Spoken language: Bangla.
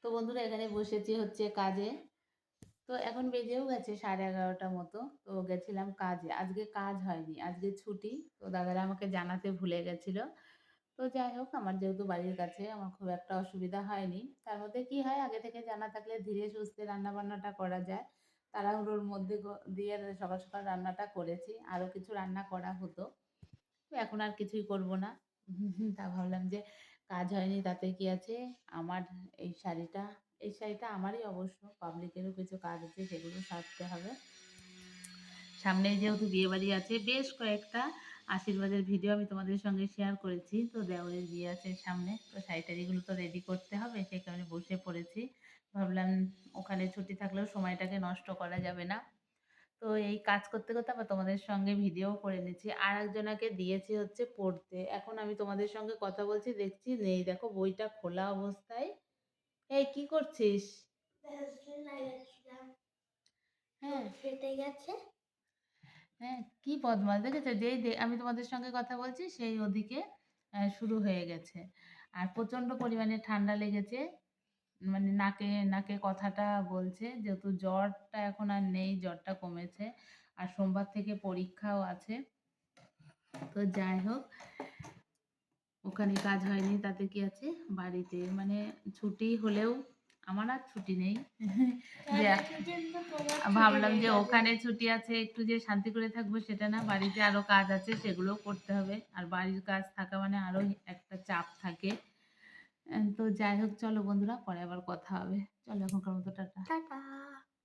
তো বন্ধুরা এখানে বসেছি হচ্ছে কাজে। তো এখন বেজেও গেছে 11:30 মতো। তো গেছিলাম কাজে। আজকে কাজ হয়নি। আজকে ছুটি। তো দাদারা আমাকে জানাতে ভুলে গেছিল। তো যাই হোক আমার যেহেতু বাড়ির কাছে আমার খুব একটা অসুবিধা হয়নি। তার মধ্যে কি হয় আগে থেকে জানা থাকলে ধীরে সুস্থে রান্নাবান্নাটা করা যায়। তাড়াহুড়োর মধ্যে দিয়ে সকাল, সকাল রান্নাটা করেছি। আরো কিছু রান্না করা হতো। তো এখন আর কিছুই করব না। তা ভাবলাম যে কাজ হয়নি তাতে কি আছে? আমার এই শাড়িটা এই শাড়িটা আমারই অবশ্য পাবলিকেরও কিছু কাজ আছে সেগুলো সারতে হবে। সামনেই যেহেতু বিয়েবাড়ি আছে বেশ কয়েকটা আশীর্বাদের ভিডিও আমি তোমাদের সঙ্গে শেয়ার করেছি। তো দেওরের বিয়ে আছে সামনে। তো শাড়ি-টাড়িগুলো তো রেডি করতে হবে। সেই কারণে বসে পড়েছি। ভাবলাম ওখানে ছুটি থাকলেও সময়টাকে নষ্ট করা যাবে না। তো এই কাজ করতে, করতে আবার তোমাদের সঙ্গে ভিডিও করে নিচ্ছি। আরেকজনাকে দিয়েছি হচ্ছে পড়তে। এখন আমি তোমাদের সঙ্গে কথা বলছি দেখছি নেই। দেখো বইটা খোলা অবস্থায়। এই কি করছিস? ভ্যাসলিন লাগাচ্ছিলাম। হ্যাঁ। ফেটে গেছে। হ্যাঁ, কি বদমাশ দেখেছো? যেই আমি তোমাদের সঙ্গে কথা বলছি সেই ওদিকে শুরু হয়ে গেছে। আর প্রচণ্ড পরিমাণে ঠান্ডা লেগেছে। মানে নাকে, নাকে কথাটা বলছে। যেহেতু জ্বরটা এখন আর নেই, জ্বরটা কমেছে। আর সোমবার থেকে পরীক্ষাও আছে। তো যাই হোক, ওখানে কাজ হয়নি তাতে কি আছে? বাড়িতে মানে ছুটি হলেও আমার আর ছুটি নেই। যে ভাবলাম যে ওখানে ছুটি আছে একটু যে শান্তি করে থাকবো সেটা না, বাড়িতে আরো কাজ আছে সেগুলোও করতে হবে। আর বাড়ির কাজ থাকা মানে আরো একটা চাপ থাকে। তো যাই হোক চলো বন্ধুরা পরে আবার কথা হবে। চলো এখনকার মতো টাটা। টাটা।